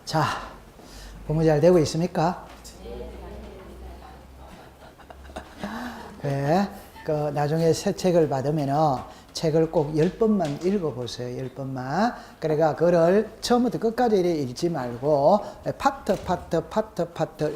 자, 공부 잘 되고 있습니까? 네, 나중에 새 책을 받으면은 책을 꼭 10번만 읽어보세요. 10번만. 그러니까 그거를 처음부터 끝까지 이렇게 읽지 말고 파트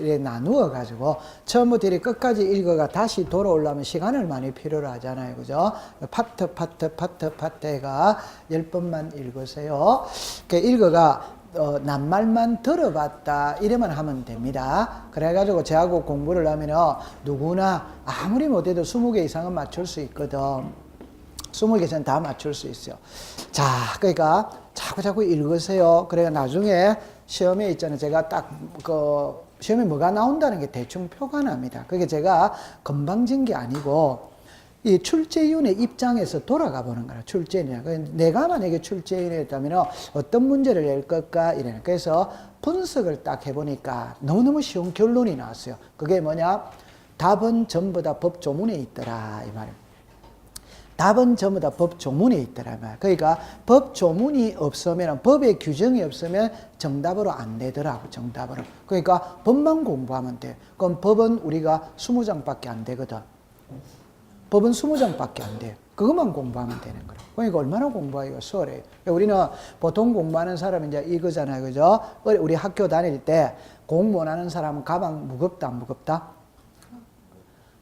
이렇게 나누어 가지고 처음부터 이렇게 끝까지 읽어가 다시 돌아오려면 시간을 많이 필요로 하잖아요. 그죠? 파트가 10번만 읽으세요. 읽어가 낱말만 들어봤다 이래만 하면 됩니다. 그래가지고 저하고 공부를 하면은 누구나 아무리 못해도 20개 이상은 맞출 수 있거든. 20개 전 다 맞출 수 있어요. 자, 그러니까 자꾸 읽으세요. 그래가 나중에 시험에 있잖아요. 제가 딱 시험에 뭐가 나온다는 게 대충 표가 납니다. 그게 제가 건방진 게 아니고 이 출제위원의 입장에서 돌아가 보는 거라. 출제위원. 내가 만약에 출제위원이었다면 어떤 문제를 낼 것까 이래요. 그래서 분석을 딱 해보니까 너무너무 쉬운 결론이 나왔어요. 그게 뭐냐? 답은 전부 다 법 조문에 있더라 이 말이에요. 답은 전부 다 법 조문에 있더라 이 말이에요. 그러니까 법 조문이 없으면, 법의 규정이 없으면 정답으로 안 되더라고. 정답으로. 그러니까 법만 공부하면 돼. 그럼 법은 우리가 20장밖에 안 되거든. 법은 20장밖에 안 돼요. 그것만 공부하면 되는 거예요. 그러니까 얼마나 공부하기가 수월해요. 우리는 보통 공부하는 사람은 이제 이거잖아요. 그죠? 우리 학교 다닐 때 공부 못하는 사람은 가방 무겁다, 안 무겁다?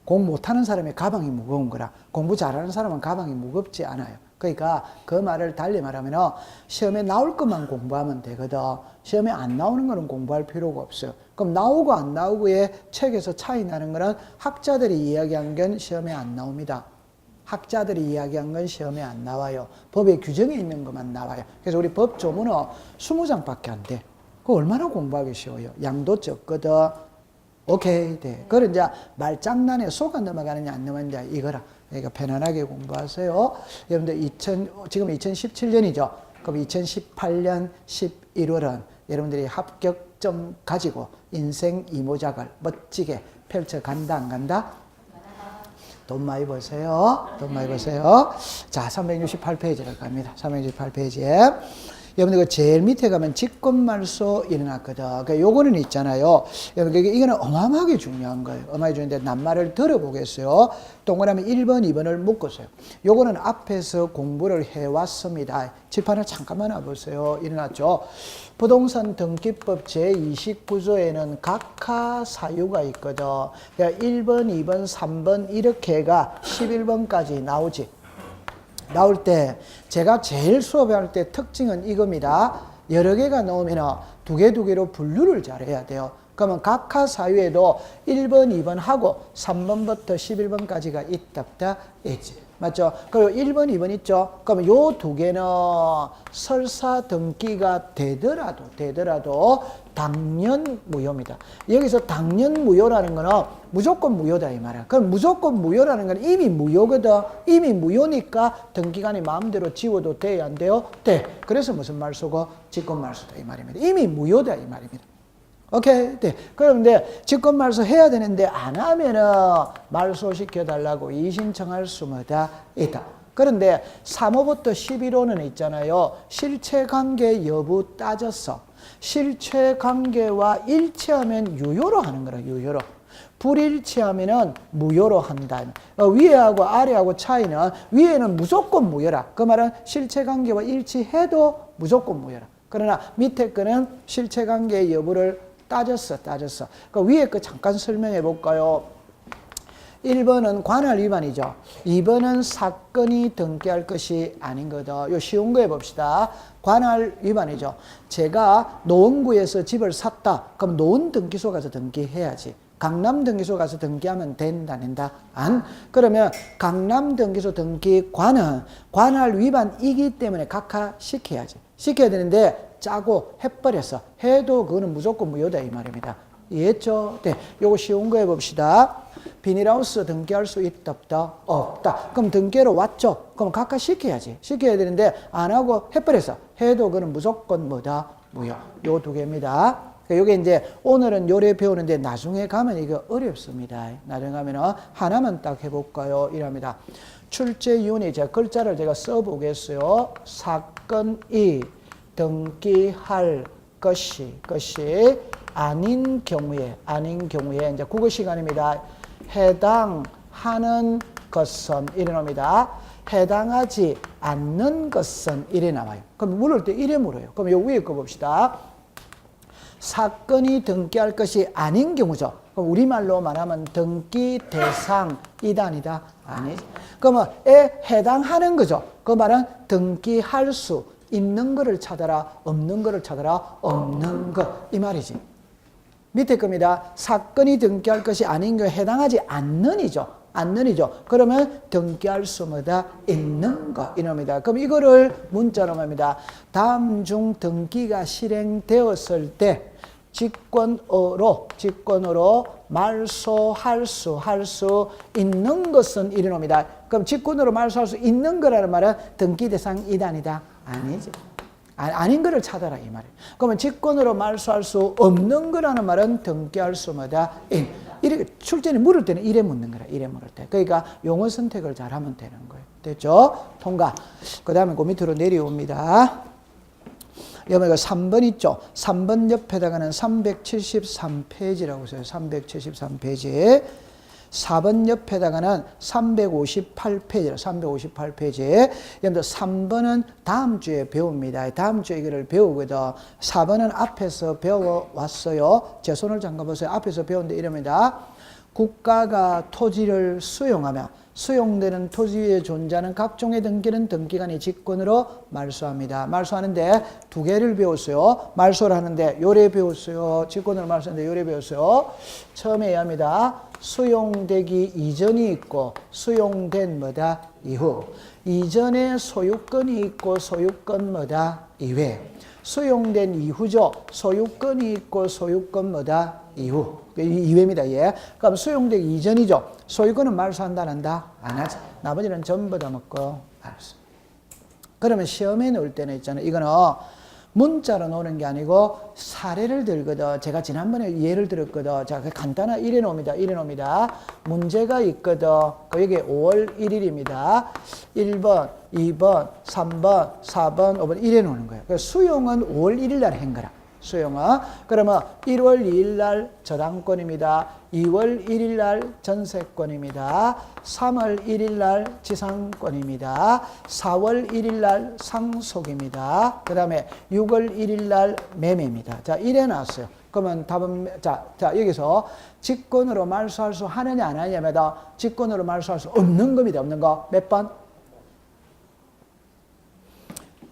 공부 못하는 사람의 가방이 무거운 거라. 공부 잘하는 사람은 가방이 무겁지 않아요. 그러니까 그 말을 달리 말하면 시험에 나올 것만 공부하면 되거든. 시험에 안 나오는 거는 공부할 필요가 없어요. 그럼 나오고 안 나오고의 책에서 차이 나는 거는 학자들이 이야기한 건 시험에 안 나옵니다. 학자들이 이야기한 건 시험에 안 나와요. 법의 규정에 있는 것만 나와요. 그래서 우리 법 조문은 20장밖에 안 돼. 그거 얼마나 공부하기 쉬워요. 양도 적거든. 오케이, 네. 그걸 이제 말장난에 속아 넘어가느냐 안 넘어가느냐 이거라. 그러니까 편안하게 공부하세요. 여러분들 지금 2017년이죠. 그럼 2018년 11월은 여러분들이 합격점 가지고 인생 이모작을 멋지게 펼쳐간다 안 간다? 돈 많이 버세요. 돈 많이 버세요. 자, 368페이지를 갑니다. 368페이지에. 여러분들 그 제일 밑에 가면 직권말소 일어났거든. 그러니까 요거는 있잖아요. 여러분 이거는 어마어마하게 중요한 거예요. 어마어마하게 중요한데 낱말을 들어보겠어요. 동그라미 1번, 2번을 묶었어요. 요거는 앞에서 공부를 해왔습니다. 칠판을 잠깐만 와보세요. 일어났죠. 부동산 등기법 제29조에는 각하 사유가 있거든. 그러니까 1번, 2번, 3번 이렇게가 11번까지 나오지. 나올 때 제가 제일 수업할 때 특징은 이겁니다. 여러 개가 나오면 두 개로 분류를 잘 해야 돼요. 그러면 각하 사유에도 1번, 2번 하고 3번부터 11번까지가 있다 있지. 맞죠? 그리고 1번, 2번 있죠? 그러면 요 두 개는 설사 등기가 되더라도 당연 무효입니다. 여기서 당연 무효라는 거는 무조건 무효다 이 말이야. 그럼 무조건 무효라는 건 이미 무효거든. 이미 무효니까 등기관이 마음대로 지워도 돼요, 안 돼요? 돼. 그래서 무슨 말소고? 직권말소다 이 말입니다. 이미 무효다 이 말입니다. 오케이? 네. 그런데 직권말소 해야 되는데 안 하면은 말소시켜달라고 이의신청할 수마다 있다. 그런데 3호부터 11호는 있잖아요. 실체관계 여부 따졌어. 실체관계와 일치하면 유효로 하는 거라, 유효로. 불일치하면은 무효로 한다. 위에하고 아래하고 차이는 위에는 무조건 무효라. 그 말은 실체관계와 일치해도 무조건 무효라. 그러나 밑에 거는 실체관계 여부를 따졌어. 그 위에 거 잠깐 설명해 볼까요? 1번은 관할 위반이죠. 2번은 사건이 등기할 것이 아닌 거다. 요 쉬운 거 해봅시다. 관할 위반이죠. 제가 노원구에서 집을 샀다. 그럼 노원 등기소 가서 등기해야지. 강남 등기소 가서 등기하면 된다, 안 된다? 안? 그러면 강남 등기소 등기관은 관할 위반이기 때문에 각하시켜야지. 시켜야 되는데 짜고 해버렸어. 해도 그거는 무조건 무효다 이 말입니다. 이해했죠? 네, 요거 쉬운 거 해봅시다. 비닐하우스 등기할 수 있다 없다? 없다. 그럼 등기로 왔죠? 그럼 각각 시켜야지. 시켜야 되는데 안 하고 해버렸어. 해도 그거는 무조건 뭐다? 무효. 요 두 개입니다. 요게 이제 오늘은 요래 배우는데 나중에 가면 이거 어렵습니다. 나중에 가면 하나만 딱 해볼까요? 이랍니다. 출제윤이 제가 글자를 제가 써보겠어요. 사건이 등기할 것이 아닌 경우에 이제 국어 시간입니다. 해당하는 것은 이래 나옵니다. 해당하지 않는 것은 이래 나와요. 그럼 물을 때 이래 물어요. 그럼 요 위에 거 봅시다. 사건이 등기할 것이 아닌 경우죠. 그럼 우리말로 말하면 등기 대상이다 아니다? 아니지. 그러면 해당하는 거죠. 그 말은 등기할 수 있는 거를 찾아라, 없는 거를 찾아라, 없는 거 이 말이지. 밑에 겁니다. 사건이 등기할 것이 아닌 경우에 해당하지 않는이죠. 그러면 등기할 수마다 있는 거 이놈이다. 그럼 이거를 문자로 합니다. 다음 중 등기가 실행되었을 때 직권으로 말소할 수 있는 것은 이놈이다. 그럼 직권으로 말소할 수 있는 거라는 말은 등기 대상이다 아니다? 아니지. 아닌 거를 찾아라 이 말이에요. 그러면 직권으로 말소할 수 없는 거라는 말은 등기할 수마다 이렇게 출제는 물을 때는 이래 묻는 거라. 이래 물을 때. 그러니까 용어 선택을 잘하면 되는 거예요. 됐죠? 통과. 그 다음에 그 밑으로 내려옵니다. 여기가 3번 있죠? 3번 옆에다가는 373페이지라고 써요. 373페이지. 4번 옆에다가는 358페이지라 358페이지. 여러분들 3번은 다음 주에 배웁니다. 다음 주에 이거를 배우거든. 4번은 앞에서 배워왔어요. 제 손을 잠가보세요. 앞에서 배웠는데 이럽니다. 국가가 토지를 수용하며 수용되는 토지 위에 존재하는 각종의 등기는 등기관이 직권으로 말소합니다. 말소하는데 두 개를 배웠어요. 말소를 하는데 요래 배웠어요. 직권으로 말소하는데 요래 배웠어요. 처음에 얘기합니다. 수용되기 이전이 있고 수용된 뭐다 이후. 이전에 소유권이 있고 소유권 뭐다 이외. 수용된 이후죠. 소유권이 있고 소유권 뭐다 이후. 이외입니다. 예. 그럼 수용되기 이전이죠. 소유권은 말소한다 안 한다? 안 하지. 나머지는 전부 다 먹고 알았어. 그러면 시험에 넣을 때는 있잖아요. 이거는 문자로 놓는 게 아니고 사례를 들거든. 제가 지난번에 예를 들었거든. 자, 간단한 이래 놓습니다. 문제가 있거든. 여기 5월 1일입니다. 1번, 2번, 3번, 4번, 5번 이래 놓는 거예요. 수용은 5월 1일 날 한 거라. 수용은. 그러면 1월 2일 날 저당권입니다. 2월 1일 날 전세권입니다. 3월 1일 날 지상권입니다. 4월 1일 날 상속입니다. 그 다음에 6월 1일 날 매매입니다. 자, 이래 놨어요. 그러면 답은, 자, 여기서 직권으로 말소할 수 하느냐 안 하느냐마다 직권으로 말소할 수 없는 겁니다. 없는 거. 몇 번?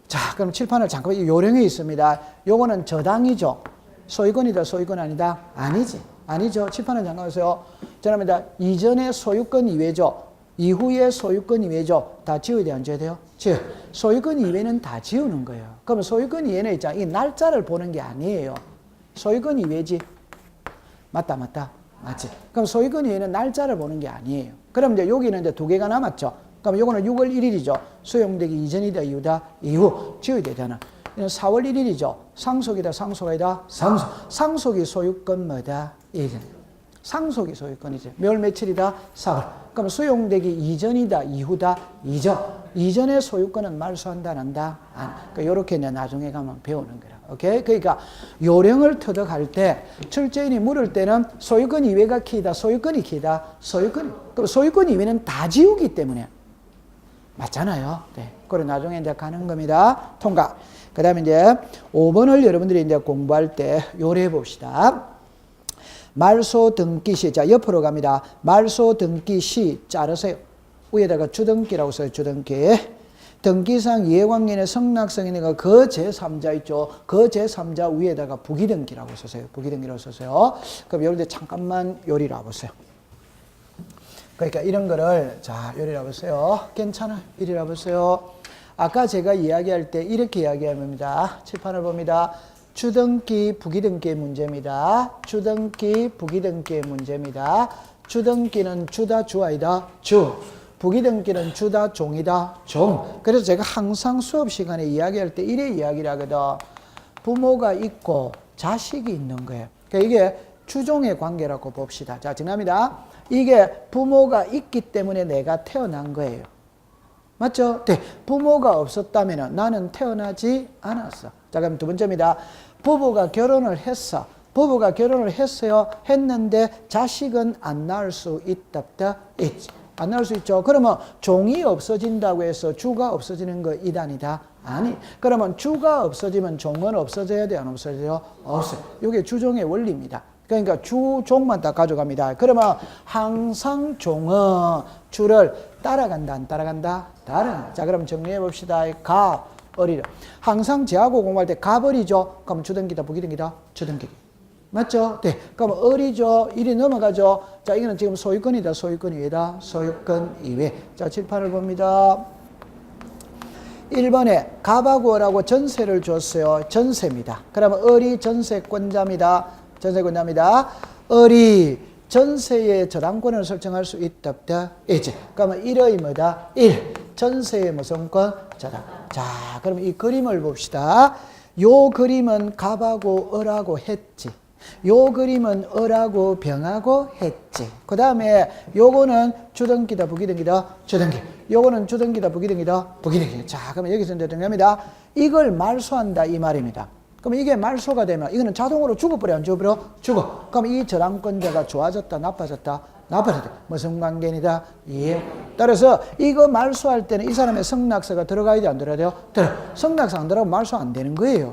자, 그럼 칠판을 잠깐 요령이 있습니다. 요거는 저당이죠. 소유권이다, 소유권 아니다? 아니죠. 칠판을 잠깐 보세요. 저랍니다. 이전에 소유권 이외죠. 이후에 소유권 이외죠. 다 지워야 돼요, 안 지워야 돼요? 소유권 이외는 다 지우는 거예요. 그러면 소유권 이외는 있잖아. 이 날짜를 보는 게 아니에요. 소유권 이외지. 맞다. 맞지. 그럼 소유권 이외는 날짜를 보는 게 아니에요. 그럼 이제 여기는 이제 두 개가 남았죠. 그럼 요거는 6월 1일이죠. 수용되기 이전이다, 이후다, 이후. 지워야 되잖아. 이건 4월 1일이죠. 상속이다, 상속 아니다? 상속이 소유권 뭐다? 이전. 상속이 소유권이죠. 몇 며칠이다? 4월. 그럼 수용되기 이전이다, 이후다, 이전의 소유권은 말소한다, 안 한다? 그러니까 요렇게 이제 나중에 가면 배우는 거라. 오케이? 그러니까 요령을 터득할 때 출제인이 물을 때는 소유권 이외가 키다, 소유권이 키다, 그럼 소유권 이외는 다 지우기 때문에. 맞잖아요. 네. 그리고 나중에 이제 가는 겁니다. 통과. 그 다음에 이제 5번을 여러분들이 이제 공부할 때 요래 봅시다. 말소 등기 시. 자, 옆으로 갑니다. 말소 등기 시 자르세요. 위에다가 주등기라고 써요. 주등기. 등기상 이해관계인의 성낙성인의 그 제3자 있죠. 그 제3자 위에다가 부기등기라고 써서요. 부기등기라고 써서요. 그럼 요럴 때 잠깐만 요리라 보세요. 그러니까 이런 거를 자, 요리라 보세요. 괜찮아. 이리라 보세요. 아까 제가 이야기할 때 이렇게 이야기합니다. 칠판을 봅니다. 주등기, 부기등기의 문제입니다. 주등기, 부기등기의 문제입니다. 주등기는 주다, 주아이다, 주. 부기등기는 주다, 종이다, 종. 그래서 제가 항상 수업 시간에 이야기할 때 이래 이야기를 하거든. 부모가 있고 자식이 있는 거예요. 그러니까 이게 주종의 관계라고 봅시다. 자, 지납니다. 이게 부모가 있기 때문에 내가 태어난 거예요. 맞죠? 네. 부모가 없었다면 나는 태어나지 않았어. 자, 그럼 두 번째입니다. 부부가 결혼을 했어. 부부가 결혼을 했어요. 했는데 자식은 안 낳을 수 있다. 있지. 안 낳을 수 있죠. 그러면 종이 없어진다고 해서 주가 없어지는 거 이단이다? 아니. 그러면 주가 없어지면 종은 없어져야 돼? 안 없어져요? 없어요. 이게 주종의 원리입니다. 그러니까 주종만 다 가져갑니다. 그러면 항상 종은 주를 따라간다, 안 따라간다? 따라간다. 자, 그럼 정리해 봅시다. 갑, 을이라. 항상 제하고 공부할 때 갑을이죠. 그럼 주등기다, 부기등기다? 주등기. 맞죠? 네. 그럼 을이죠. 일이 넘어가죠. 자, 이거는 지금 소유권이다, 소유권 이외다? 소유권 이외. 자, 칠판을 봅니다. 1번에 갑하고 을하고 전세를 줬어요. 전세입니다. 그러면 을이 전세권자입니다. 전세권자입니다. 을이 전세의 저당권을 설정할 수 있다, 없다? 있지. 그러면 1의 뭐다? 1. 전세의 무슨 권? 저당. 자, 그럼 이 그림을 봅시다. 요 그림은 갑하고 을하고 했지. 요 그림은 을하고 병하고 했지. 그 다음에 요거는 주등기다, 부기등기다? 주등기. 요거는 주등기다, 부기등기다? 부기등기. 자, 그러면 여기서 이제 정리합니다. 이걸 말소한다 이 말입니다. 그럼 이게 말소가 되면 이거는 자동으로 죽어버려, 안 죽어버려? 죽어. 그럼 이 저당권자가 좋아졌다, 나빠졌다? 나빠졌다. 무슨 관계이다? 예. 따라서 이거 말소할 때는 이 사람의 성낙서가 들어가야 돼, 안 들어가야 돼요? 들어. 성낙서 안 들어가면 말소 안 되는 거예요.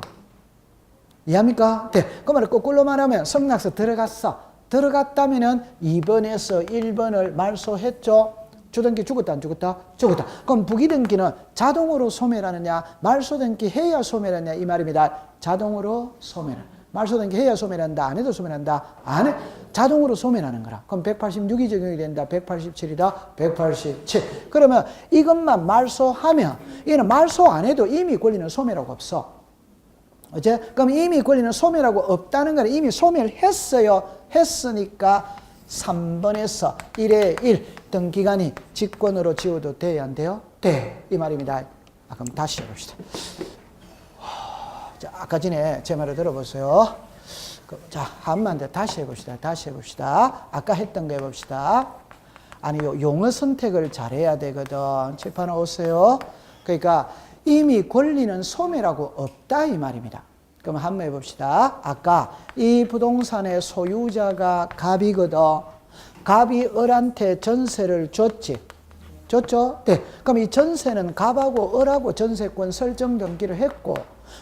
이해합니까? 네. 그 말을 거꾸로 말하면 성낙서 들어갔어. 들어갔다면은 2번에서 1번을 말소했죠. 주등기 죽었다, 안 죽었다? 죽었다. 그럼 부기등기는 자동으로 소멸하느냐, 말소등기 해야 소멸하느냐 이 말입니다. 자동으로 소멸하는. 말소등기 해야 소멸한다, 안 해도 소멸한다? 안 해. 자동으로 소멸하는 거라. 그럼 186이 적용이 된다. 187이다. 187. 그러면 이것만 말소하면 이거는 말소 안 해도 이미 권리는 소멸하고 없어. 어째? 그럼 이미 권리는 소멸하고 없다는 거는 이미 소멸했어요. 했으니까 3번에서 1에 1 등기간이 직권으로 지워도 돼야 안 돼요? 돼. 이 말입니다. 그럼 다시 해봅시다. 자, 아까 전에 제 말을 들어보세요. 자, 한번 더 다시 해봅시다. 다시 해봅시다. 아까 했던 거 해봅시다. 아니, 용어 선택을 잘해야 되거든. 칠판에 오세요. 그러니까 이미 권리는 소멸하고 없다 이 말입니다. 그럼 한번 해봅시다. 아까 이 부동산의 소유자가 갑이거든. 갑이 을한테 전세를 줬지. 줬죠? 네. 그럼 이 전세는 갑하고 을하고 전세권 설정 등기를 했고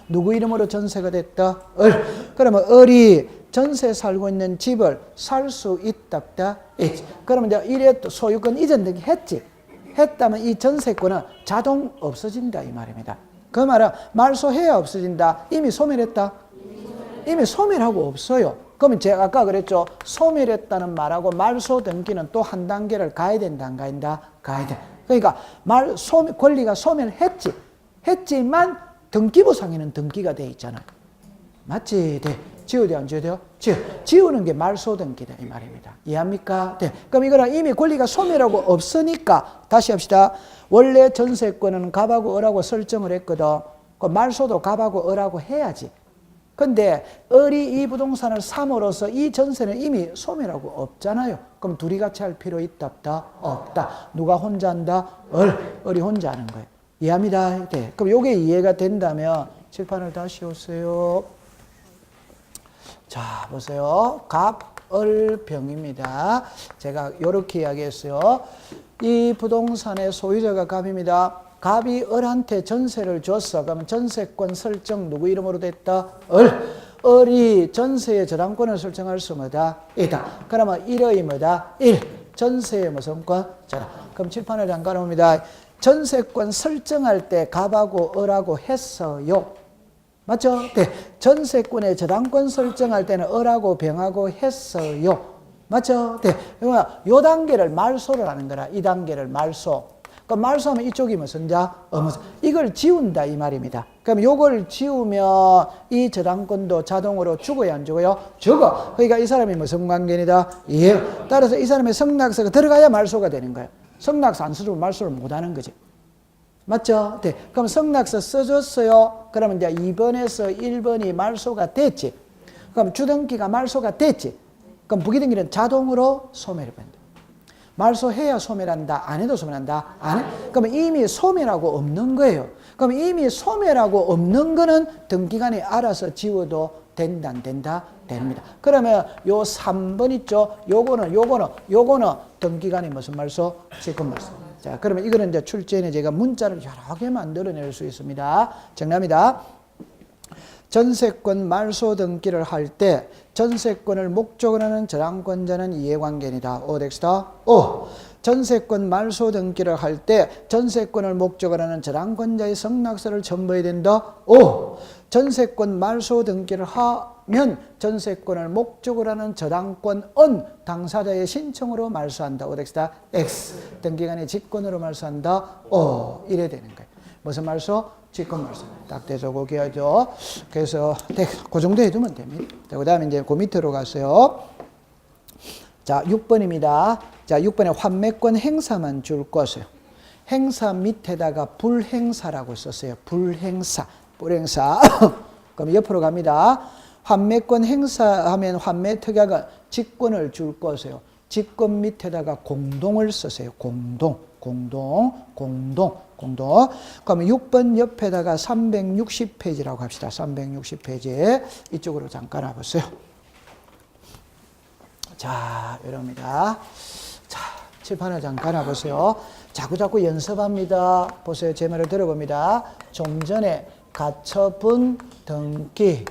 누구 이름으로 전세가 됐다? 을. 그러면 을이 전세 살고 있는 집을 살 수 있다, 없다? 있지. 그러면 이제 이래 소유권 이전 등기 했지. 했다면 이 전세권은 자동 없어진다 이 말입니다. 그 말은 말소해야 없어진다. 이미 소멸했다? 이미 소멸하고 없어요. 그러면 제가 아까 그랬죠. 소멸했다는 말하고 말소 등기는 또 한 단계를 가야 된다, 안 가야 가야 돼. 그러니까 권리가 소멸했지. 했지만 등기부상에는 등기가 돼 있잖아요. 맞지? 네. 지워야 돼요, 안 지워야 돼요? 지우는 게 말소 등기다 이 말입니다. 이해합니까? 네. 그럼 이거는 이미 권리가 소멸하고 없으니까 다시 합시다. 원래 전세권은 갑하고 을하고 설정을 했거든. 그 말소도 갑하고 을하고 해야지. 근데 을이 이 부동산을 삼으로써 이 전세는 이미 소멸하고 없잖아요. 그럼 둘이 같이 할 필요 있다, 없다? 없다. 누가 혼자 한다? 을이 혼자 하는 거예요. 이해합니다? 네. 그럼 이게 이해가 된다면 칠판을 다시 오세요. 자, 보세요. 갑, 을, 병입니다. 제가 이렇게 이야기했어요. 이 부동산의 소유자가 갑입니다. 갑이 을한테 전세를 줬어. 그러면 전세권 설정 누구 이름으로 됐다? 을. 을이 전세의 저당권을 설정할 수 뭐다? 있다. 그러면 1의 뭐다? 1. 전세의 무슨 권? 저당. 그럼 칠판을 잠깐 봅니다. 전세권 설정할 때 갑하고 을하고 했어요. 맞죠? 네. 전세권의 저당권 설정할 때는 을하고 병하고 했어요. 맞죠? 네. 그러니까 요 단계를 말소를 하는 거라. 이 단계를 말소. 그럼 말소하면 이쪽이 무슨 자? 이걸 지운다 이 말입니다. 그럼 요걸 지우면 이 저당권도 자동으로 죽어야 안 죽어요? 죽어. 그러니까 이 사람이 무슨 관계이다? 예. 따라서 이 사람의 성낙서가 들어가야 말소가 되는 거예요. 성낙서 안 써주면 말소를 못 하는 거지. 맞죠? 네. 그럼 성낙서 써줬어요. 그러면 이제 2번에서 1번이 말소가 됐지. 그럼 주등기가 말소가 됐지. 그럼 부기등기는 자동으로 소멸이 된다. 말소해야 소멸한다. 안 해도 소멸한다. 안 해? 그러면 이미 소멸하고 없는 거예요. 그럼 이미 소멸하고 없는 거는 등기관이 알아서 지워도 된다, 안 된다? 됩니다. 그러면 요 3번 있죠? 요거는 등기관이 무슨 말소? 직권 말소. 자, 그러면 이거는 이제 출제에 제가 문자를 여러 개 만들어낼 수 있습니다. 정답입니다. 전세권 말소 등기를 할 때 전세권을 목적으로 하는 저당권자는 이해관계이다. O 넥스트. O. 전세권 말소 등기를 할 때 전세권을 목적으로 하는 저당권자의 승낙서를 첨부해야 된다. O. 전세권 말소 등기를 하면 전세권을 목적으로 하는 저당권은 당사자의 신청으로 말소한다. O 넥스트. X. 등기관의 직권으로 말소한다. O. 이래 되는 거예요. 무슨 말소? 직권 말소. 딱 돼서 거기하죠. 그래서 그 정도 해두면 됩니다. 그 다음에 이제 그 밑으로 갔어요. 자, 6번입니다. 자, 6번에 환매권 행사만 줄 것이요. 행사 밑에다가 불행사라고 썼어요. 불행사. 그럼 옆으로 갑니다. 환매권 행사하면 환매 특약은 직권을 줄 것이요. 직권 밑에다가 공동을 썼어요. 공동. 그러면 6번 옆에다가 360페이지라고 합시다. 360페이지. 이쪽으로 잠깐 와보세요. 자, 이럽니다. 자, 칠판을 잠깐 와보세요. 자꾸 연습합니다. 보세요. 제 말을 들어봅니다. 좀 전에 가처분 등기,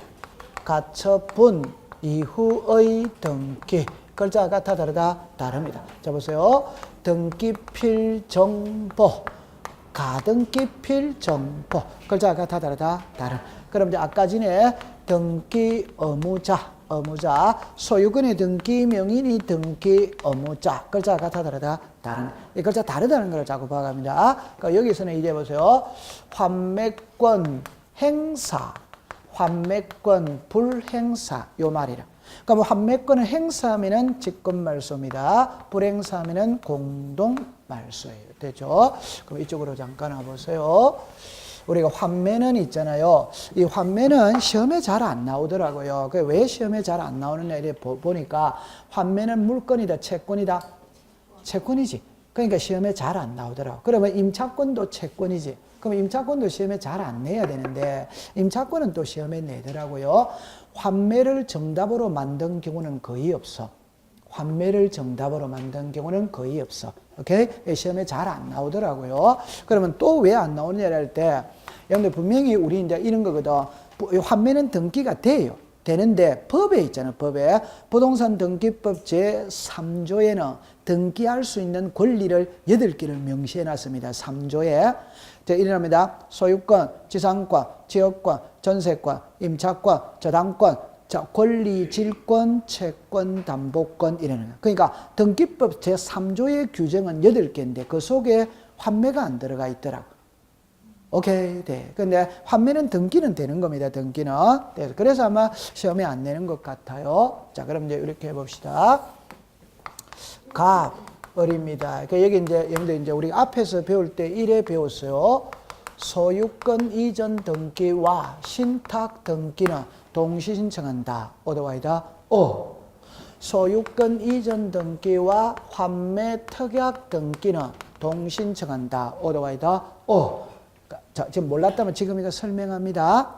가처분 이후의 등기. 글자가 같아 다르다? 다릅니다. 자, 보세요. 등기필 정보, 가등기필 정보. 글자가 같아 다르다? 다른. 그럼 이제 아까 전에 등기 의무자, 소유권의 등기 명인이 등기 의무자. 글자가 같아 다르다? 다른. 이 글자 다르다는 걸 자꾸 봐갑니다. 그러니까 여기서는 이제 보세요. 환매권 행사, 환매권 불행사. 요 말이라. 그러니까 뭐 환매권을 행사하면은 직권말소입니다. 불행사하면은 공동말소예요. 되죠? 그럼 이쪽으로 잠깐 와보세요. 우리가 환매는 있잖아요. 이 환매는 시험에 잘 안 나오더라고요. 왜 시험에 잘 안 나오느냐 이래 보니까 환매는 물건이다, 채권이다? 채권이지. 그러니까 시험에 잘 안 나오더라고. 그러면 임차권도 채권이지. 그럼 임차권도 시험에 잘 안 내야 되는데 임차권은 또 시험에 내더라고요. 환매를 정답으로 만든 경우는 거의 없어. 환매를 정답으로 만든 경우는 거의 없어. 오케이? 시험에 잘 안 나오더라고요. 그러면 또 왜 안 나오느냐 할 때, 여러분들 분명히 우리 이제 이런 거거든. 환매는 등기가 돼요. 되는데 법에 있잖아요. 법에 부동산 등기법 제3조에는 등기할 수 있는 권리를 8개를 명시해 놨습니다. 3조에. 자, 이랍니다. 소유권, 지상권, 지역권, 전세권, 임차권, 저당권, 자, 권리, 질권, 채권, 담보권 이러는 거예요. 그러니까 등기법 제3조의 규정은 8개인데 그 속에 환매가 안 들어가 있더라고. 오케이, 네. 근데 환매는 등기는 되는 겁니다. 등기는. 네. 그래서 아마 시험에 안 내는 것 같아요. 자, 그럼 이제 이렇게 해봅시다. 갑을입니다. 그러니까 여기 이제 여러분들 이제 우리 앞에서 배울 때 1회 배웠어요. 소유권 이전 등기와 신탁 등기는 동시 신청한다. 오더와이다. 오. 소유권 이전 등기와 환매 특약 등기는 동시 신청한다. 오더와이다. 오. 자, 지금 몰랐다면 지금 이거 설명합니다.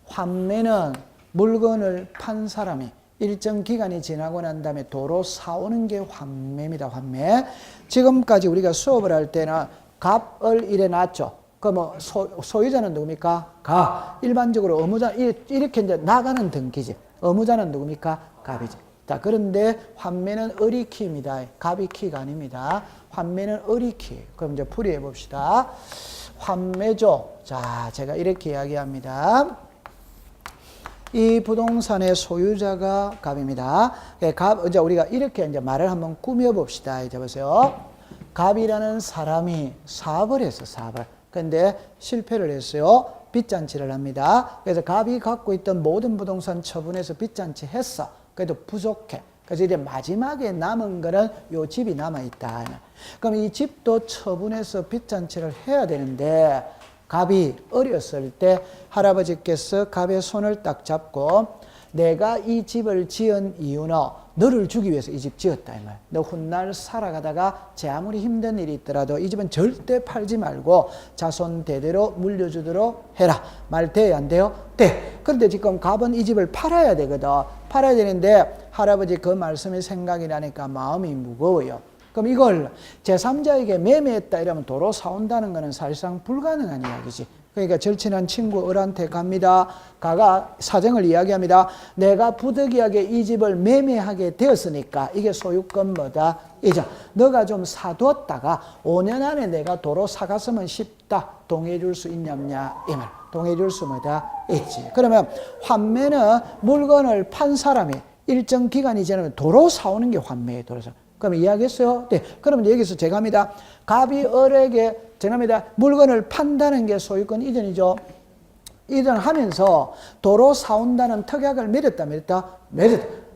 환매는 물건을 판 사람이 일정 기간이 지나고 난 다음에 도로 사오는 게 환매입니다. 환매. 지금까지 우리가 수업을 할 때는 갑을 이래 놨죠. 그럼 소유자는 누굽니까? 갑. 일반적으로 의무자 이렇게 이제 나가는 등기지. 의무자는 누굽니까? 갑이지. 자, 그런데 환매는 을이키입니다. 갑이 키가 아닙니다. 환매는 을이키. 그럼 이제 풀이해 봅시다. 환매죠. 자, 제가 이렇게 이야기합니다. 이 부동산의 소유자가 갑입니다. 갑, 이제 우리가 이렇게 이제 말을 한번 꾸며 봅시다. 이제 보세요. 갑이라는 사람이 사업을 했어, 사업을. 근데 실패를 했어요. 빚잔치를 합니다. 그래서 갑이 갖고 있던 모든 부동산 처분해서 빚잔치 했어. 그래도 부족해. 그래서 이제 마지막에 남은 거는 요 집이 남아있다. 그럼 이 집도 처분해서 빚잔치를 해야 되는데 갑이 어렸을 때 할아버지께서 갑의 손을 딱 잡고 내가 이 집을 지은 이유는 너를 주기 위해서 이 집 지었다 이 말. 너 훗날 살아가다가 제 아무리 힘든 일이 있더라도 이 집은 절대 팔지 말고 자손 대대로 물려주도록 해라. 말 돼요 안 돼요? 돼. 그런데 지금 갑은 이 집을 팔아야 되거든. 팔아야 되는데 할아버지 그 말씀이 생각이 나니까 마음이 무거워요. 그럼 이걸 제3자에게 매매했다 이러면 도로 사온다는 것은 사실상 불가능한 이야기지. 그러니까 절친한 친구 을한테 갑니다. 가가 사정을 이야기합니다. 내가 부득이하게 이 집을 매매하게 되었으니까 이게 소유권 뭐다? 이자. 너가 좀 사두었다가 5년 안에 내가 도로 사갔으면 싶다. 동의해 줄 수 있냐냐 이 말. 동의해 줄 수 뭐다? 있지. 그러면 환매는 물건을 판 사람이 일정 기간이 지나면 도로 사오는 게 환매예요. 도로 사. 그럼 이해하겠어요? 네. 그러면 여기서 제가 합니다. 갑이 을에게 제가 물건을 판다는 게 소유권 이전이죠. 이전하면서 도로 사온다는 특약을 맺었다.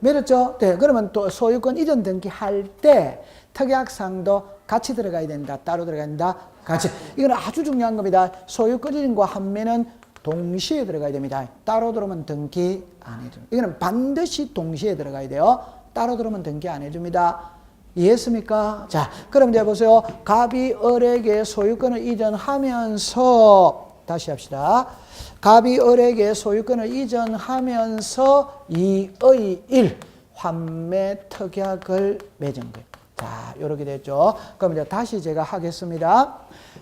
맺었죠? 네. 그러면 또 소유권 이전 등기 할 때 특약상도 같이 들어가야 된다. 따로 들어가야 된다. 같이. 이건 아주 중요한 겁니다. 소유권 이전과 환매는 동시에 들어가야 됩니다. 따로 들어오면 등기 안 해줍니다. 이거는 반드시 동시에 들어가야 돼요. 따로 들어오면 등기 안 해줍니다. 이해했습니까? 자, 그럼 이제 보세요. 갑이 을에게 소유권을 이전하면서 다시 합시다. 갑이 을에게 소유권을 이전하면서 이의 일 환매 특약을 맺은 거예요. 자, 이렇게 됐죠. 그럼 이제 다시 제가 하겠습니다.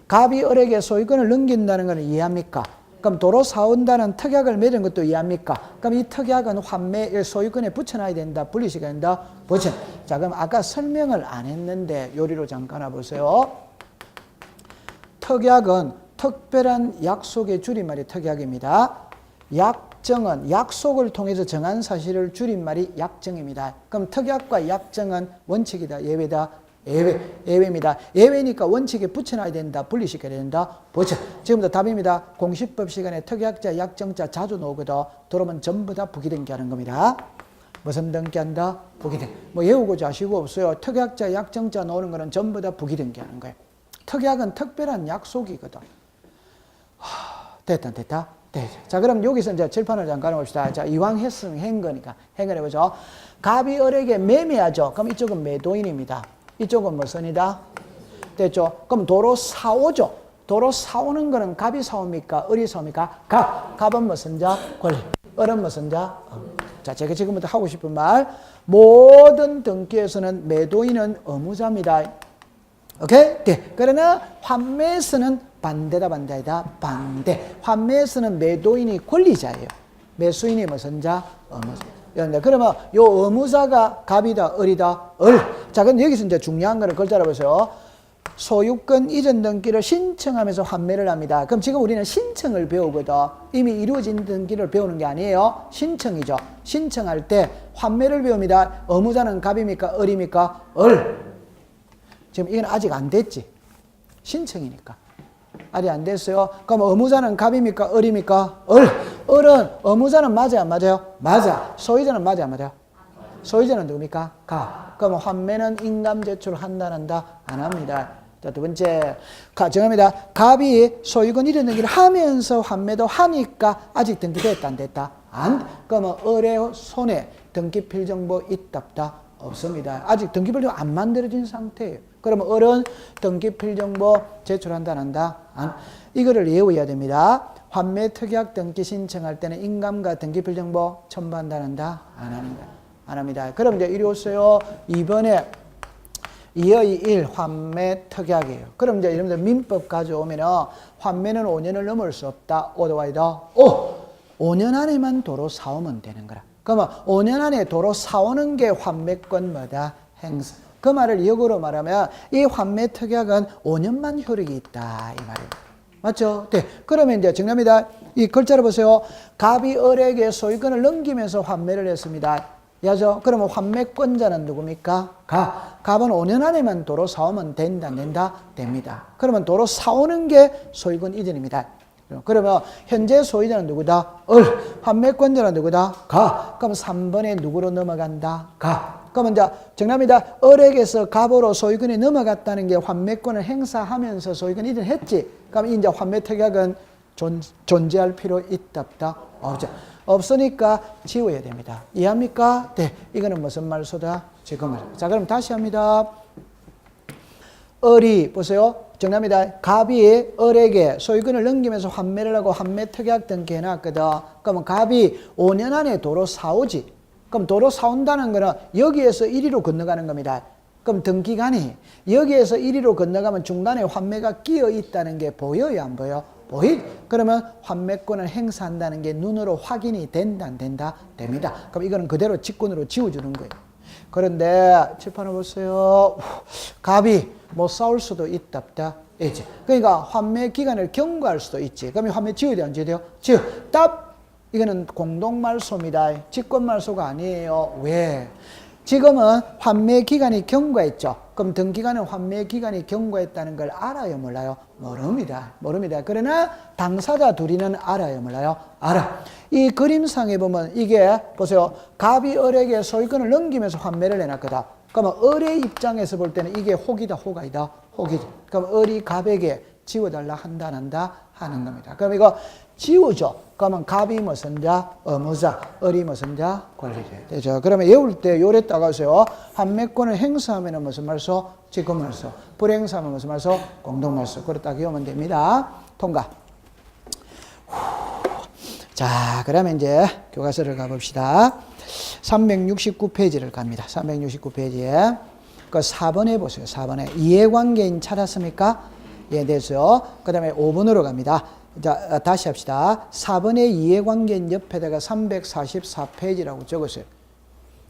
갑이 을에게 소유권을 넘긴다는 것은 이해합니까? 그럼 도로 사온다는 특약을 맺은 것도 이해합니까? 그럼 이 특약은 환매 소유권에 붙여놔야 된다. 분리시켜야 된다. 붙여. 자, 그럼 아까 설명을 안 했는데 요리로 잠깐 와보세요. 특약은 특별한 약속의 줄임말이 특약입니다. 약정은 약속을 통해서 정한 사실을 줄임말이 약정입니다. 그럼 특약과 약정은 원칙이다. 예외다. 예외입니다. 예외니까 원칙에 붙여놔야 된다. 분리시켜야 된다. 붙여. 지금부터 답입니다. 공시법 시간에 특약자, 약정자 자주 나오거든. 들어오면 전부 다 부기등기하는 겁니다. 무슨 등기한다? 부기등기. 뭐 외우고 자시고 없어요. 특약자, 약정자 나오는 거는 전부 다 부기등기하는 거예요. 특약은 특별한 약속이거든. 됐다. 네. 자, 그럼 여기서 이제 칠판을 잠깐 봅시다. 자, 이왕 했으면 한 거니까. 해보죠. 갑이 을에게 매매하죠. 그럼 이쪽은 매도인입니다. 이쪽은 무슨이다? 됐죠? 그럼 도로 사오죠. 도로 사오는 거는 갑이 사옵니까? 을이 사옵니까? 갑은 무슨 자? 권리. 을은 무슨 자? 자, 제가 지금부터 하고 싶은 말. 모든 등기에서는 매도인은 의무자입니다. 오케이? 네. 그러나 환매에서는 반대다. 반대. 환매에서는 매도인이 권리자예요. 매수인이 무슨 자? 의무자. 그러면 요 의무자가 갑이다, 을이다, 을. 자, 근데 여기서 이제 중요한 거를 글자로 보세요. 소유권 이전 등기를 신청하면서 환매를 합니다. 그럼 지금 우리는 신청을 배우거든. 이미 이루어진 등기를 배우는 게 아니에요. 신청이죠. 신청할 때 환매를 배웁니다. 의무자는 갑입니까? 을입니까? 을. 지금 이건 아직 안 됐지. 신청이니까. 아직 안 됐어요. 그럼 의무자는 갑입니까? 을입니까? 을. 을은 의무자는 맞아요? 안 맞아요? 맞아. 소유자는 맞아요? 안 맞아요? 소유자는 누굽니까? 갑. 그럼 환매는 인감 제출한다, 안 한다? 안 합니다. 자, 두 번째. 정합니다. 갑이 소유권 이전 등기를 하면서 환매도 하니까 아직 등기됐다, 안 됐다? 안. 그러면 을의 손에 등기필정보 있다, 없다? 없습니다. 아직 등기필정보 안 만들어진 상태예요. 그러면 을은 등기필정보 제출한다, 안 한다? 안. 이거를 외워야 됩니다. 환매 특약 등기 신청할 때는 인감과 등기필정보 첨부한다, 안 한다? 안 합니다. 안 합니다. 그럼 이제 이리 오세요. 2번에 2의 1 환매 특약이에요. 그럼 이제 여러분들 민법 가져오면은 환매는 5년을 넘을 수 없다. 오더와이더 5년 안에만 도로 사오면 되는 거라. 그러면 5년 안에 도로 사오는 게 환매권 뭐다? 행사. 그 말을 역으로 말하면 이 환매 특약은 5년만 효력이 있다. 이 말이에요. 맞죠? 네. 그러면 이제 정답입니다. 이 글자를 보세요. 갑이 을에게 소유권을 넘기면서 환매를 했습니다. 야죠? 그러면 환매권자는 누굽니까? 갑은 5년 안에만 도로 사오면 된다, 안 된다? 됩니다. 그러면 도로 사오는 게 소유권 이전입니다. 그러면 현재 소유자는 누구다? 을. 환매권자는 누구다? 그럼 3번에 누구로 넘어간다? 그러면 이제 정답입니다. 을에게서 갑으로 소유권이 넘어갔다는 게 환매권을 행사하면서 소유권 이전했지. 그럼 이제 환매 특약은 존재할 필요 있다, 없다? 없죠. 없으니까 지워야 됩니다. 이해합니까? 네. 이거는 무슨 말소다? 지금 말. 자, 그럼 다시 합니다. 을이 보세요. 정답입니다. 갑이 을에게 소유권을 넘기면서 환매를 하고 환매 특약 등기 해놨거든. 그러면 갑이 5년 안에 도로 사오지. 그럼 도로 사온다는 거는 여기에서 1위로 건너가는 겁니다. 그럼 등기간이 여기에서 1위로 건너가면 중간에 환매가 끼어 있다는 게 보여요, 안 보여? 그러면 환매권을 행사한다는 게 눈으로 확인이 된다, 안 된다? 됩니다. 그럼 이거는 그대로 직권으로 지워주는 거예요. 그런데 칠판을 보세요. 갑이 못 싸울 수도 있다, 없다? 있지. 그러니까 환매 기간을 경과할 수도 있지. 그러면 환매 지어야 돼, 안 지어야 돼요? 지어. 답! 이거는 공동말소입니다. 직권말소가 아니에요. 왜? 지금은 환매 기간이 경과했죠. 그럼 등기간은 환매 기간이 경과했다는 걸 알아요, 몰라요? 모릅니다. 모릅니다. 그러나 당사자 둘이는 알아요, 몰라요? 알아. 이 그림상에 보면 이게 보세요. 갑이 을에게 소유권을 넘기면서 환매를 해놨거든. 그러면 을의 입장에서 볼 때는 이게 혹이다, 호가이다? 혹이죠. 그럼 을이 갑에게 지워달라 한다, 안 한다? 하는 겁니다. 그럼 이거 지우죠. 그러면 갑이 무슨 자? 의무자. 을이 무슨 자? 권리자. 되죠. 그러면 외울 때 요래 따가세요. 환매권을 행사하면 무슨 말소? 직권말소. 불행사하면 무슨 말소? 공동말소. 그렇게 딱 외우면 됩니다. 통과. 자, 그러면 이제 교과서를 가봅시다. 369페이지를 갑니다. 369페이지에. 그 4번에 보세요. 4번에. 이해관계인 찾았습니까? 예, 됐어요. 그 다음에 5번으로 갑니다. 자, 다시 합시다. 4번의 이해관계인 옆에다가 344페이지라고 적었어요.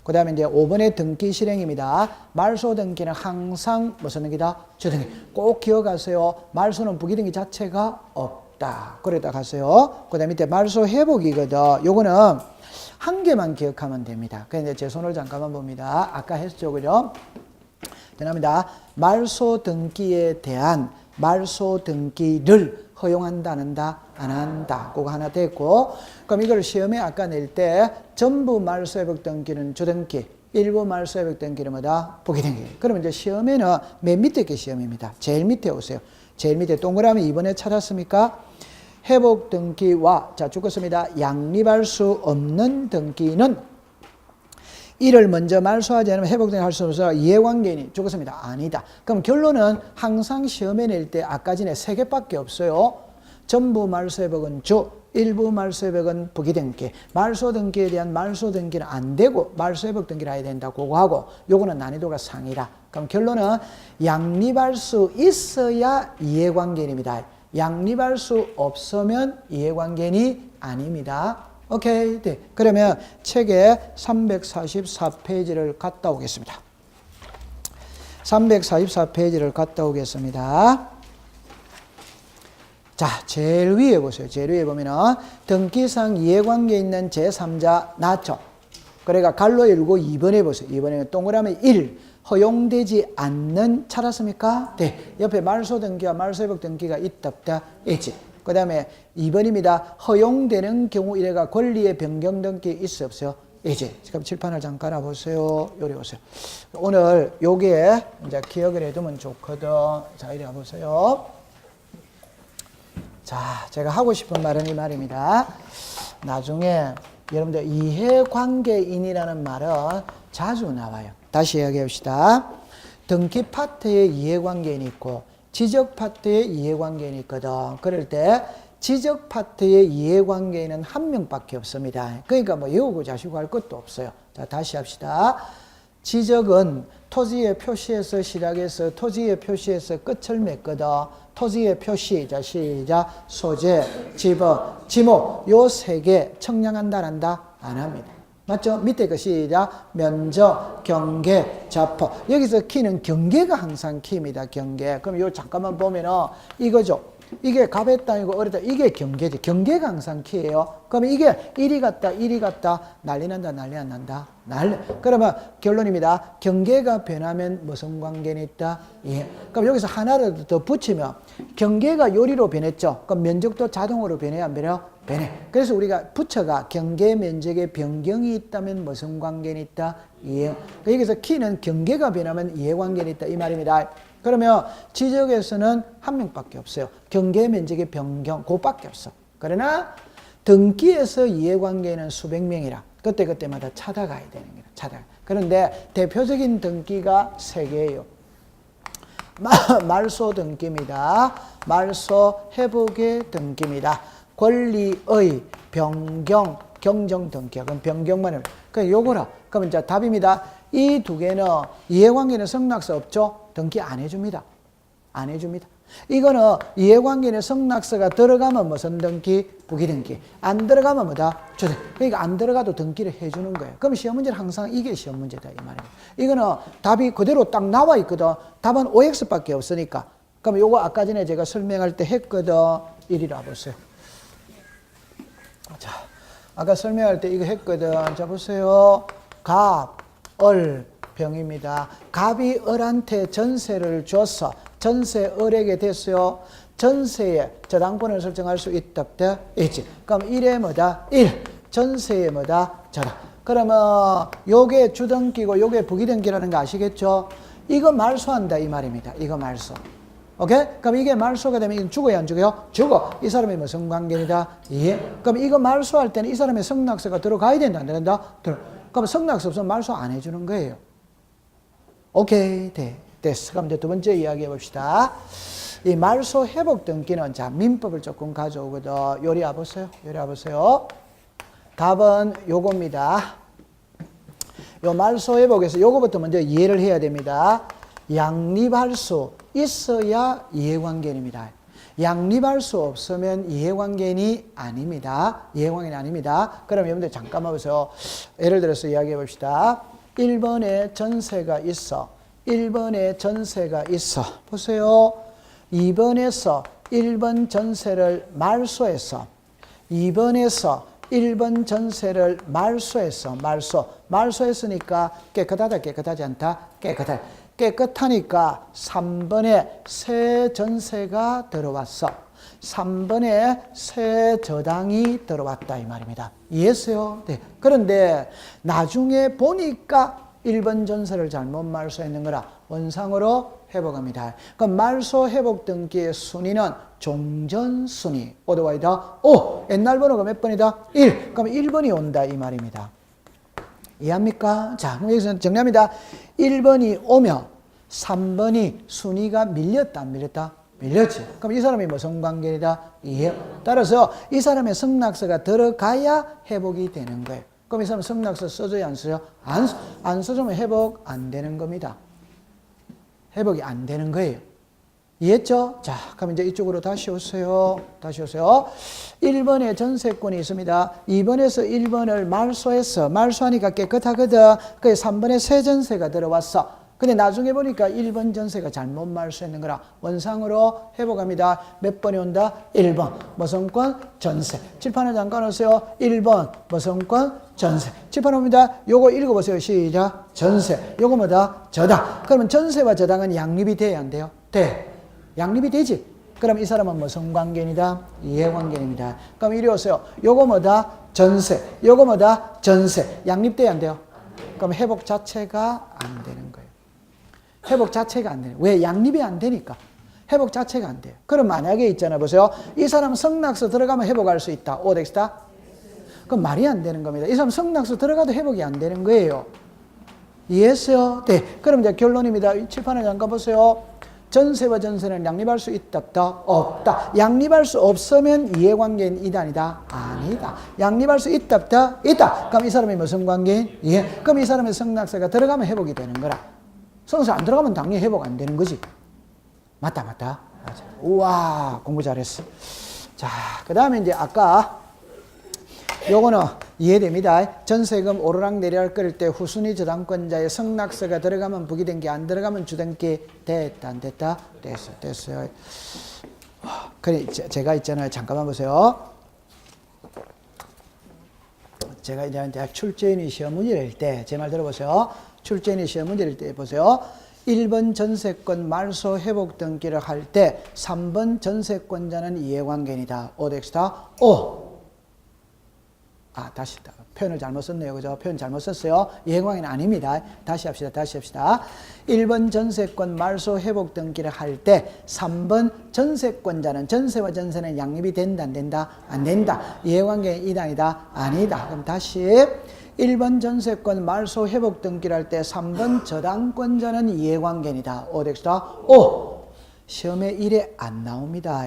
그 다음에 이제 5번의 등기 실행입니다. 말소 등기는 항상 무슨 등기다? 주등기. 꼭 기억하세요. 말소는 부기등기 자체가 없다. 그러다 가세요. 그 다음에 밑에 말소 회복이거든. 요거는 한 개만 기억하면 됩니다. 그래서 이제 제 손을 잠깐만 봅니다. 아까 했죠, 그죠? 죄송합니다. 말소 등기에 대한 말소 등기를 허용한다, 안 한다? 안 한다. 그거 하나 됐고. 그럼 이걸 시험에 아까 낼 때 전부 말소 회복 등기는 주등기, 일부 말소 회복 등기는 뭐다? 부기등기. 그러면 이제 시험에는 맨 밑에 게 시험입니다. 제일 밑에 오세요. 제일 밑에 동그라미 2번에 찾았습니까? 회복 등기와 자 죽었습니다. 양립할 수 없는 등기는 이를 먼저 말소하지 않으면 회복등기 할 수 없어 이해관계인이 죽었습니다. 아니다. 그럼 결론은 항상 시험에 낼 때 아까 전에 3개밖에 없어요. 전부 말소 회복은 주, 일부 말소 회복은 부기등기. 말소 등기에 대한 말소 등기는 안 되고 말소 회복 등기를 해야 된다. 그거 하고 요거는 난이도가 상이라. 그럼 결론은 양립할 수 있어야 이해관계인입니다. 양립할 수 없으면 이해관계인이 아닙니다. 오케이. 네. 그러면 책에 344페이지를 갔다 오겠습니다. 344페이지를 갔다 오겠습니다. 자, 제일 위에 보세요. 제일 위에 보면은 등기상 이해관계 있는 제3자 나죠. 그러니까 갈로 열고 2번에 보세요. 2번에 동그라미 1. 허용되지 않는 찾았습니까? 네. 옆에 말소 등기와 말소 회복 등기가 있다 없다? 있지. 그 다음에 2번입니다. 허용되는 경우 이래가 권리의 변경 등기 있어 없어요? 이제 지금 칠판을 잠깐 보세요. 요리 보세요. 오늘 요게 이제 기억을 해두면 좋거든. 자, 이리 와보세요. 자, 제가 하고 싶은 말은 이 말입니다. 나중에 여러분들 이해관계인이라는 말은 자주 나와요. 다시 이야기합시다. 등기 파트에 이해관계인이 있고 지적 파트에 이해관계인이 있거든. 그럴 때 지적 파트의 이해관계인은 한 명밖에 없습니다. 그러니까 뭐 외우고 자시고 할 것도 없어요. 자, 다시 합시다. 지적은 토지의 표시에서 시작해서 토지의 표시에서 끝을 맺거든. 토지의 표시, 자, 시작, 소재, 지법, 지목, 요 3개 청량한다, 안 한다? 안 합니다. 맞죠? 밑에 거 시작, 면적, 경계, 자포. 여기서 키는 경계가 항상 키입니다. 경계. 그럼 요 잠깐만 보면은 이거죠. 이게 갑의 땅이고 어리다. 이게 경계지. 경계가 항상 키예요. 그러면 이게 1이 같다, 1이 같다. 난리 난다, 난리 안 난다? 난리. 그러면 결론입니다. 경계가 변하면 무슨 관계는 있다? 예. 그럼 여기서 하나를 더 붙이면 경계가 요리로 변했죠. 그럼 면적도 자동으로 변해야 안 변해요? 변해. 그래서 우리가 부처가 경계 면적에 변경이 있다면 무슨 관계는 있다? 이해. 여기서 키는 경계가 변하면 이해관계는 있다. 이 말입니다. 그러면 지적에서는 한 명밖에 없어요. 경계 면적의 변경, 그것밖에 없어. 그러나 등기에서 이해관계는 수백 명이라 그때그때마다 찾아가야 되는 거예요. 그런데 대표적인 등기가 3개예요. 말소 등기입니다. 말소 회복의 등기입니다. 권리의 변경, 경정 등기야. 그럼 변경만을. 그럼 요거라. 그럼 이제 답입니다. 이 2개는 이해관계는 성낙서 없죠? 등기 안 해줍니다. 안 해줍니다. 이거는 이해관계는 성낙서가 들어가면 무슨 등기? 부기등기. 안 들어가면 뭐다? 주등. 그러니까 안 들어가도 등기를 해주는 거예요. 그럼 시험 문제는 항상 이게 시험 문제다 이 말이에요. 이거는 답이 그대로 딱 나와 있거든. 답은 OX밖에 없으니까. 그럼 요거 아까 전에 제가 설명할 때 했거든. 이리 와보세요. 자, 아까 설명할 때 이거 했거든. 자, 보세요. 갑, 을, 병입니다. 갑이 을한테 전세를 줬어. 전세 을에게 됐어요. 전세에 저당권을 설정할 수 있다. 있지. 그럼 1에 뭐다? 1. 전세에 뭐다? 저당. 그러면 요게 주등기고 요게 부기등기라는 거 아시겠죠? 이거 말소한다 이 말입니다. 이거 말소. 오케이? 그럼 이게 말소가 되면 이건 죽어야 안 죽어요? 죽어. 이 사람이 무슨 관계이다? 예. 그럼 이거 말소할 때는 이 사람의 성낙서가 들어가야 된다 안 된다? 그럼 성낙서 없으면 말소 안 해주는 거예요. 오케이, 됐어. 그럼 이제 두 번째 이야기 해봅시다. 이 말소 회복 등기는 자 민법을 조금 가져오거든. 요리 와보세요. 요리 와보세요. 답은 요겁니다. 요 말소 회복에서 요거부터 먼저 이해를 해야 됩니다. 양립할 수 있어야 이해관계입니다. 양립할 수 없으면 이해관계는 아닙니다. 이해관계는 아닙니다. 그럼 여러분들 잠깐만 보세요. 예를 들어서 이야기해 봅시다. 1번에 전세가 있어. 1번에 전세가 있어. 보세요. 2번에서 1번 전세를 말소했어. 2번에서 1번 전세를 말소했어. 말소했으니까 깨끗하다, 깨끗하지 않다? 깨끗하다. 깨끗하니까 3번에 새 전세가 들어왔어. 3번에 새 저당이 들어왔다 이 말입니다. 이해했어요? 네. 그런데 나중에 보니까 1번 전세를 잘못 말소했는 거라 원상으로 회복합니다. 그럼 말소 회복 등기의 순위는 종전순위. 오더와이다. 오! 옛날 번호가 몇 번이다? 1. 그럼 1번이 온다 이 말입니다. 이해합니까? 자, 그럼 여기서 정리합니다. 1번이 오면 3번이 순위가 밀렸다 안 밀렸다? 밀렸지. 그럼 이 사람이 무슨 관계이다? 이해. 따라서 이 사람의 성낙서가 들어가야 회복이 되는 거예요. 그럼 이 사람 성낙서 써줘야 안 써요? 안 써주면 회복 안 되는 겁니다. 회복이 안 되는 거예요. 이해했죠? 자, 그럼 이제 이쪽으로 다시 오세요. 1번에 전세권이 있습니다. 2번에서 1번을 말소했어. 말소하니까 깨끗하거든. 그래서 3번에 새 전세가 들어왔어. 근데 나중에 보니까 1번 전세가 잘못 말소했는 거라 원상으로 회복합니다. 몇 번이 온다? 1번. 무슨권? 전세. 칠판에 잠깐 오세요. 1번. 무슨권? 전세. 칠판 옵니다. 요거 읽어보세요. 시작. 전세. 요거 뭐다? 저당. 그러면 전세와 저당은 양립이 돼야 안 돼요? 돼. 양립이 되지. 그럼 이 사람은 무슨 관계입니다? 이해관계입니다. 그럼 이리 오세요. 요거 뭐다? 전세. 요거 뭐다? 전세. 양립돼야 안 돼요? 그럼 회복 자체가 안 되는 거예요. 회복 자체가 안 돼요. 왜? 양립이 안 되니까. 회복 자체가 안 돼요. 그럼 만약에 있잖아. 보세요. 이 사람 성낙서 들어가면 회복할 수 있다. 오덱스다? 그럼 말이 안 되는 겁니다. 이 사람 성낙서 들어가도 회복이 안 되는 거예요. 이해했어요? 네. 그럼 이제 결론입니다. 칠판에 잠깐 보세요. 전세와 전세는 양립할 수 있다, 없다? 없다. 양립할 수 없으면 이해관계는 이다, 아니다? 아니다. 양립할 수 있다, 없다? 있다. 그럼 이 사람이 무슨 관계인? 이해. 그럼 이 사람의 성낙서가 들어가면 회복이 되는 거라. 성낙서 안 들어가면 당연히 회복 안 되는 거지. 맞다. 맞아. 우와, 공부 잘했어. 자, 그 다음에 이제 아까 요거는 이해됩니다. 전세금 오르락내리락 끓일 때 후순위 저당권자의 성낙서가 들어가면 부기등기, 안 들어가면 주등기. 됐다 안 됐다? 됐어요. 그래, 제가 있잖아요. 잠깐만 보세요. 제가 이제 출제인이 시험 문제를 낼 때 제 말 들어보세요. 출제인이 시험 문제를 낼 때 보세요. 1번 전세권 말소 회복 등기를 할 때 3번 전세권자는 이해관계이다. 오덱스다. 오. 다시 표현을 잘못 썼네요. 그죠? 표현 잘못 썼어요. 예광에는 아닙니다. 다시 합시다. 1번 전세권 말소 회복 등기를 할 때 3번 전세권자는 전세와 전세는 양립이 된다, 안 된다? 안 된다. 이해관계는 이단이다? 아니다. 그럼 다시 1번 전세권 말소 회복 등기를 할 때 3번 저당권자는 이해관계이다. 오덱스다. 오! 시험에 1에 안 나옵니다.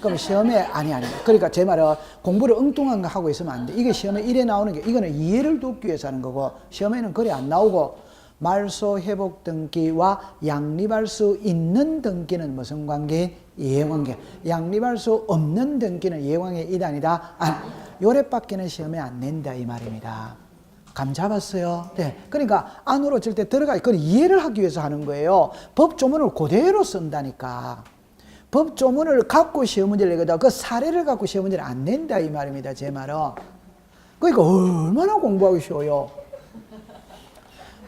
그럼 시험에 아니 그러니까 제 말은 공부를 엉뚱한 거 하고 있으면 안 돼. 이게 시험에 1에 나오는 게 이거는 이해를 돕기 위해서 하는 거고 시험에는 그래 안 나오고 말소 회복 등기와 양립할 수 있는 등기는 무슨 관계? 이해관계. 양립할 수 없는 등기는 이해관계 이단이다. 요래밖에는 시험에 안 낸다 이 말입니다. 감 잡았어요? 네. 그러니까 안으로 절대 들어가 그걸 이해를 하기 위해서 하는 거예요. 법조문을 그대로 쓴다니까. 법조문을 갖고 시험 문제를 내거든. 그 사례를 갖고 시험 문제를 안 낸다 이 말입니다. 제 말은. 그러니까 얼마나 공부하기 쉬워요.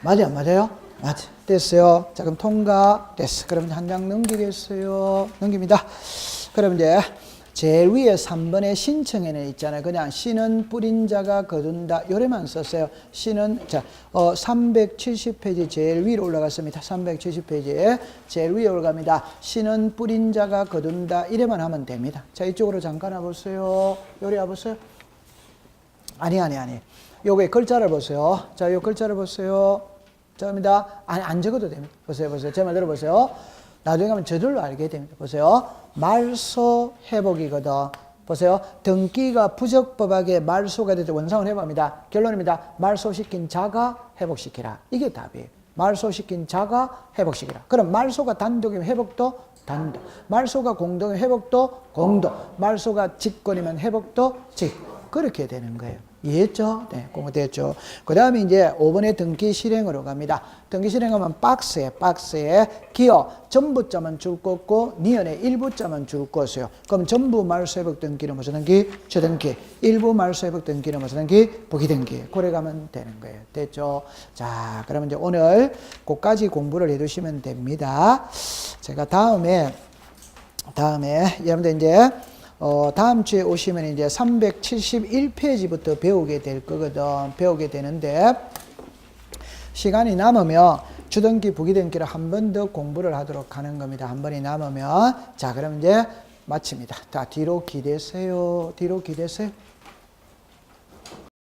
맞아요, 안 맞아요? 맞아. 됐어요. 자, 그럼 통과. 됐어. 그럼 한 장 넘기겠어요. 넘깁니다. 그럼 이제 제일 위에 3번의 신청에는 있잖아요. 그냥 씨는 뿌린 자가 거둔다. 요래만 썼어요. 씨는, 자, 370페이지 제일 위로 올라갔습니다. 370페이지에 제일 위에 올라갑니다. 씨는 뿌린 자가 거둔다. 이래만 하면 됩니다. 자, 이쪽으로 잠깐 와보세요. 요리 와보세요. 아니. 요게 글자를 보세요. 자, 요 글자를 보세요. 자입니다. 안 적어도 됩니다. 보세요. 제 말 들어보세요. 나중에 가면 저절로 알게 됩니다. 보세요. 말소 회복이거든. 보세요. 등기가 부적법하게 말소가 되도 원상을 해봅니다. 결론입니다. 말소시킨 자가 회복시키라. 이게 답이에요. 말소시킨 자가 회복시키라. 그럼 말소가 단독이면 회복도 단독. 말소가 공동이면 회복도 공동. 말소가 직권이면 회복도 직권. 그렇게 되는 거예요. 이해했죠? 네, 공부됐죠. 그 다음에 이제 5번에 등기 실행으로 갑니다. 등기 실행하면 박스에 기어 전부점은 줄 것고 니은에 일부점은 줄 것이요. 그럼 전부 말소 회복 등기는 무슨 등기? 저등기. 일부 말소 회복 등기는 무슨 등기? 부기등기. 그래 가면 되는 거예요. 됐죠? 자, 그러면 이제 오늘 그까지 공부를 해두시면 됩니다. 제가 다음에 여러분들 이제 다음 주에 오시면 이제 371페이지부터 배우게 될 거거든. 배우게 되는데, 시간이 남으면 주등기, 부기등기를 한 번 더 공부를 하도록 하는 겁니다. 한 번이 남으면. 자, 그럼 이제 마칩니다. 자, 뒤로 기대세요.